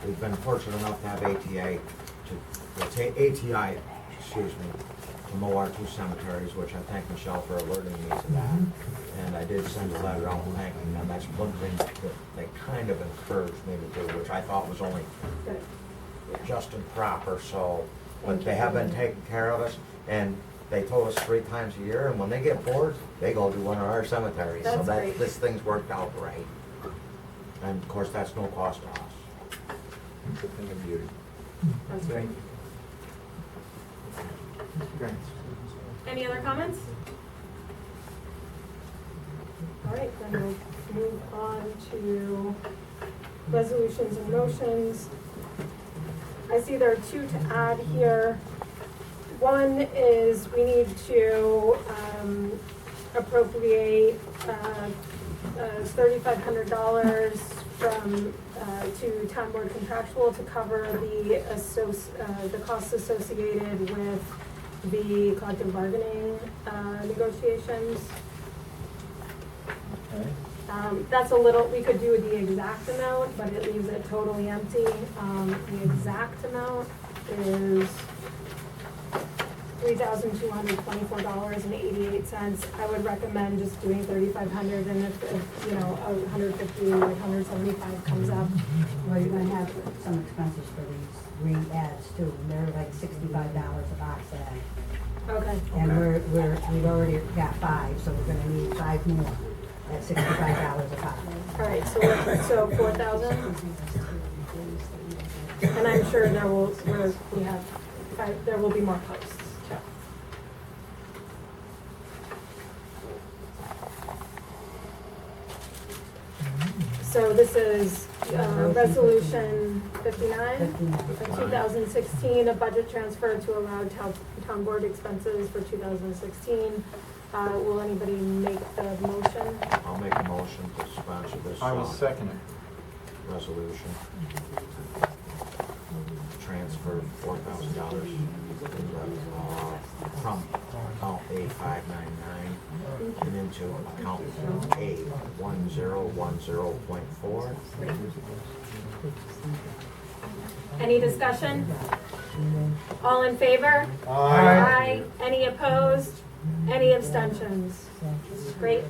we've been fortunate enough to have ATI, excuse me, to mow our 2 cemeteries, which I thank Michelle for alerting me to that. And I did send a letter out thanking them. That's one thing that they kind of encouraged me to do, which I thought was only just and proper, so, but they have been taking care of us, and they told us 3 times a year, and when they get bored, they go to one of our cemeteries. So That's that, great. this thing's worked out right. And of course, that's no cost to us. It's a thing of beauty. That's great. Great. Any other comments? All right, then we'll move on to resolutions and motions. I see there are 2 to add here. One is we need to appropriate $3,500 from to town board contractual to cover the costs associated with the collective bargaining negotiations. Okay. That's a little, we could do the exact amount, but it leaves it totally empty. The exact amount is $3,224.88. I would recommend just doing $3,500, and if you know, 150 or 175 comes up. Well, you're gonna have some expenses for these re-ads too, and they're like $65 a box ad. Okay. And we've already got 5, so we're gonna need 5 more at $65 a box. All right, so 4,000? And I'm sure there will, there will be more posts, too. So this is resolution 59 of 2016, a budget transfer to allow town board expenses for 2016. Will anybody make the motion? I'll make a motion to sponsor this I will second it. resolution. Transfer $4,000 from account A599 and into account A1010.4. Any discussion? All in favor? Aye. Any opposed? Any abstentions? Great.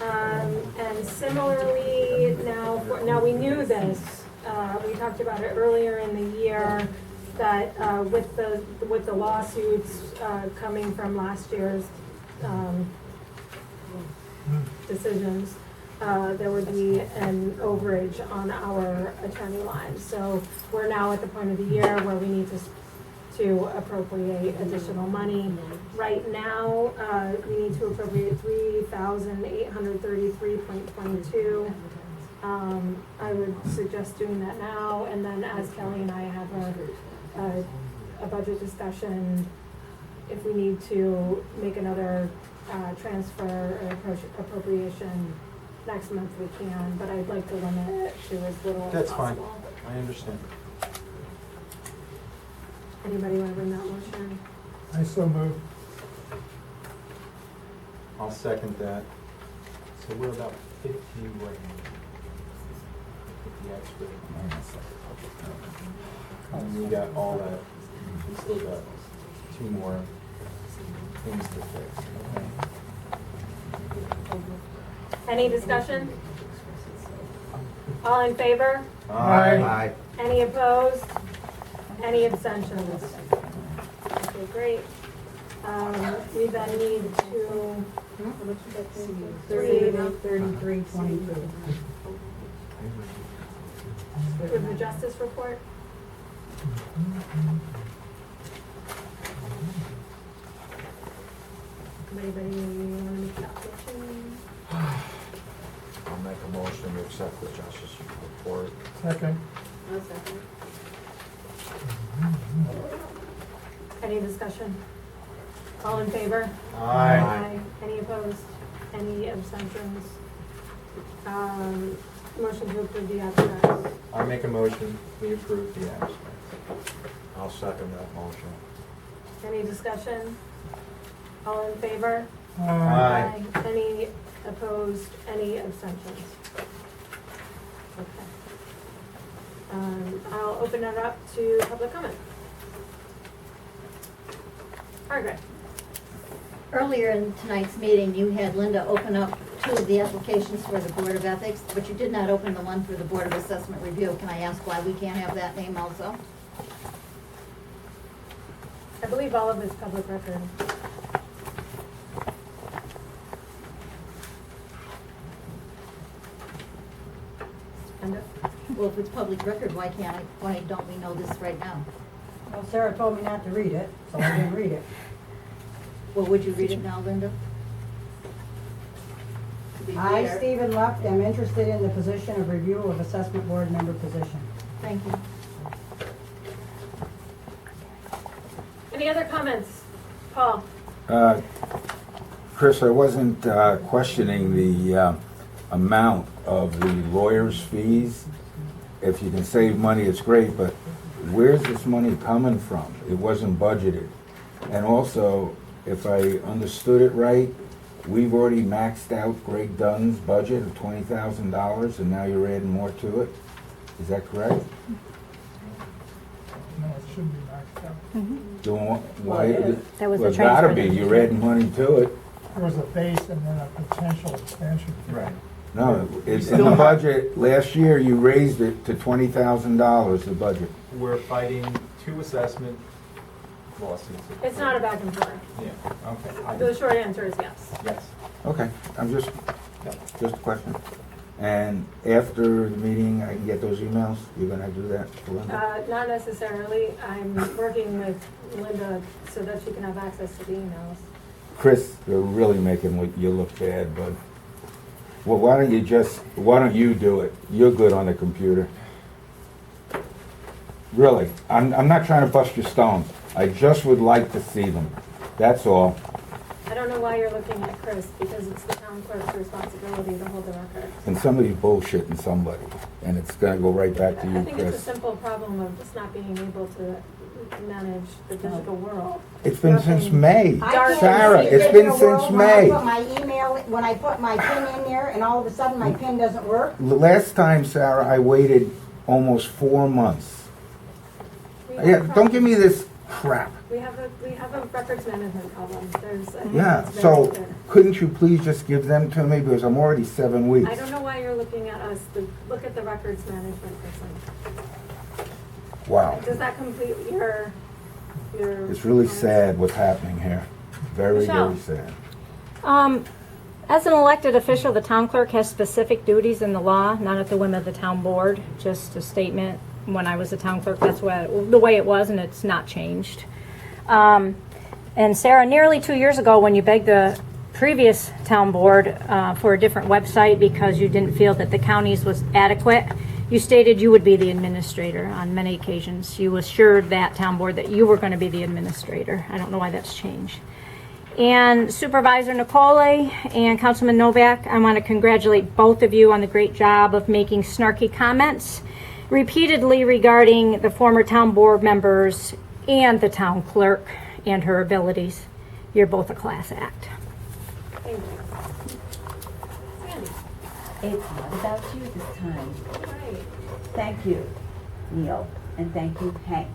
And similarly, now we knew this, we talked about it earlier in the year, that with the lawsuits coming from last year's decisions, there would be an overage on our attorney lines. So we're now at the point of the year where we need to appropriate additional money. Right now, we need to appropriate $3,833.22. I would suggest doing that now, and then as Kelly and I have a budget discussion, if we need to make another transfer or appropriation next month, we can, but I'd like to limit it to as little as That's fine. possible. I understand. Anybody want to bring that motion? I so move. I'll second that. So we're about 50 right now. 50 extra. And we got all that. We still got 2 more things to fix. Okay. Any discussion? All in favor? Aye. Any opposed? Any abstentions? Okay, great. We then need to. 33.22. With the justice report? Anybody want to make that motion? I'll make a motion to accept the justice report. Second. Any discussion? All in favor? Aye. Any opposed? Any abstentions? Motion to approve the abstracts. I make a motion, we approve the abstract. I'll second that motion. Any discussion? All in favor? Aye. Any opposed? Any abstentions? Okay. I'll open it up to public comment. Margaret? Earlier in tonight's meeting, you had Linda open up two of the applications for the Board of Ethics, but you did not open the one for the Board of Assessment Review. Can I ask why we can't have that name also? I believe all of it's public record. Linda? Well, if it's public record, why don't we know this right now? Well, Sarah told me not to read it, so I didn't read it. Well, would you read it now, Linda? To be I, fair. Stephen Luft, am interested in the position of review of assessment board member position. Thank you. Any other comments? Paul? Chris, I wasn't questioning the amount of the lawyer's fees. If you can save money, it's great, but where's this money coming from? It wasn't budgeted. And also, if I understood it right, we've already maxed out Greg Dunn's budget of $20,000, and now you're adding more to it. Is that correct? No, it shouldn't be maxed out. Doing what? Why? That was Well, the it's gotta transfer be. that- You're adding money to it. There was a base and then a potential expansion. Right. No, it's in Still the have- budget. Last year, you raised it to $20,000, the budget. We're fighting 2 assessment lawsuits. It's not a back and forth. Yeah, okay. The short answer is yes. Yes. Okay, I'm just Yep. a question. And after the meeting, I can get those emails? You're gonna do that for Linda? Not necessarily. I'm working with Linda so that she can have access to the emails. Chris, you're really making you look bad, bud. Well, why don't you do it? You're good on the computer. Really, I'm not trying to bust your stones. I just would like to see them. That's all. I don't know why you're looking at Chris, because it's the town clerk's responsibility to hold the record. And somebody's bullshitting somebody, and it's gonna go right back to I you, think it's a Chris. simple problem of just not being able to manage the digital world. It's been since May. I can't Sarah, see it's it been in the since world when May. I put my email, when I put my PIN in there, and all of a sudden my PIN doesn't work. The last time, Sarah, I waited almost 4 months. We have Yeah, a don't give me problem. this crap. We have a records management problem. There's, I think Yeah, it's very so clear. couldn't you please just give them to me, because I'm already 7 weeks. I don't know why you're looking at us to look at the records management person. Wow, Does that complete your? it's really sad what's happening here. Very, Michelle. very sad. As an elected official, the town clerk has specific duties in the law, not at the whim of the town board. Just a statement. When I was a town clerk, that's the way it was, and it's not changed. And Sarah, nearly 2 years ago, when you begged the previous town board for a different website because you didn't feel that the county's was adequate, you stated you would be the administrator on many occasions. You assured that town board that you were going to be the administrator. I don't know why that's changed. And Supervisor Nicole and Councilman Novak, I want to congratulate both of you on the great job of making snarky comments repeatedly regarding the former town board members and the town clerk and her abilities. You're both a class act. Thank you. Sandy? It's not about you this time. Right. Thank you, Neil, and thank you, Hank,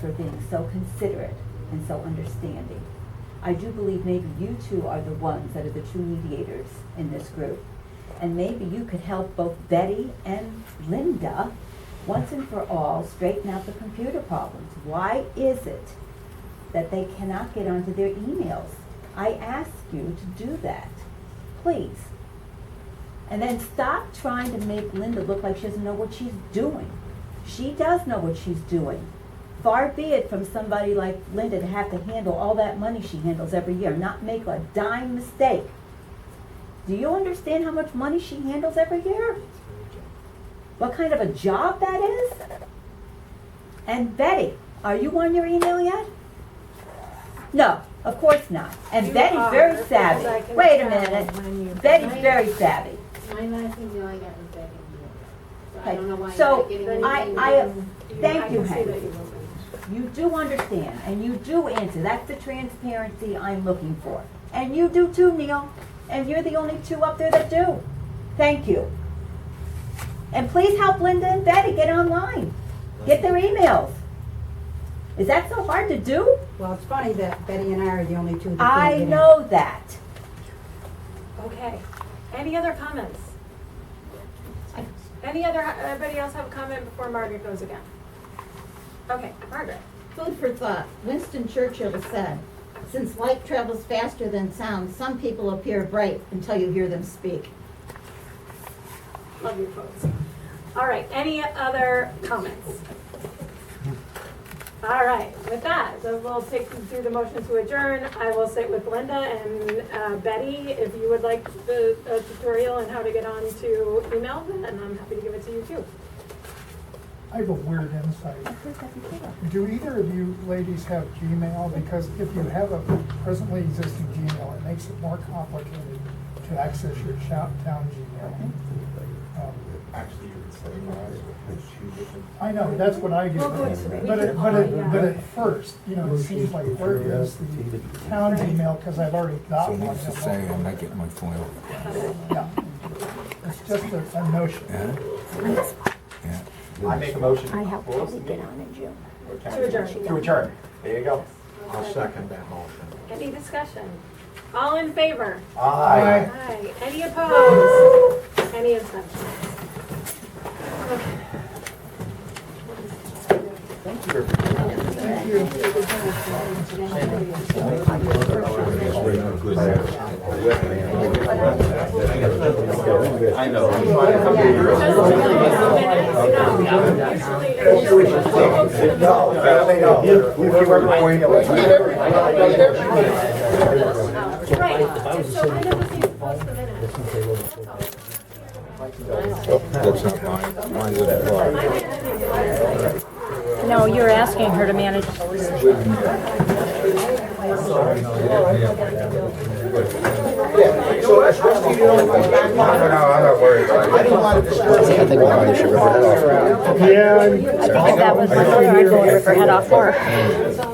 for being so considerate and so understanding. I do believe maybe you two are the ones that are the true mediators in this group. And maybe you could help both Betty and Linda once and for all straighten out the computer problems. Why is it that they cannot get onto their emails? I ask you to do that, please. And then stop trying to make Linda look like she doesn't know what she's doing. She does know what she's doing. Far be it from somebody like Linda to have to handle all that money she handles every year, not make a dime mistake. Do you understand how much money she handles every year? What kind of a job that is? And Betty, are you on your email yet? No, of course not. And You Betty's are, very as far as I savvy. can Wait a tell minute. when you- Betty's very savvy. My last email I got was back in June. So I Okay, don't know why so I'm not getting anything. Thank you, I can see Hank. that you will. You do understand, and you do answer. That's the transparency I'm looking for. And you do too, Neil. And you're the only two up there that do. Thank you. And please help Linda and Betty get online. Get their emails. Is that so hard to do? Well, it's funny that Betty and I are the only two that can't I get in. know that. Okay. Any other comments? Anybody else have a comment before Margaret goes again? Okay, Margaret. Food for thought. Winston Churchill said, "Since light travels faster than sound, some people appear bright until you hear them speak." Love your quotes. All right, any other comments? All right, with that, so we'll take you through the motion to adjourn. I will sit with Linda and Betty. If you would like the tutorial on how to get on to email, then I'm happy to give it to you too. I have a weird insight. Do either of you ladies have Gmail? Because if you have a presently existing Gmail, it makes it more complicated to access your town Gmail. Actually, you would say there's two different. I know, that's what I do, We'll go to- we but can all, yeah. at first, it seems like where is the town Gmail, because I've already got So one. needless to say, I'm not getting my foil. Yeah, it's just a notion. Yeah? Yeah. I make a motion. I helped What was the Patty get meeting? on in June. What time To is it? adjourn. To adjourn. There you go. I'll second that motion. Any discussion? All in favor? Aye. Aye. Any opposed? Any abstentions? Thank you. Thank you. I know. That's not mine. Mine's in the car. No, you're asking her to manage. So as long as you don't like that, No, I'm not worried about it. I didn't want to disturb you. I think we probably should rip her head off. Yeah. I think that was my mother. I'd go and rip her head off for her.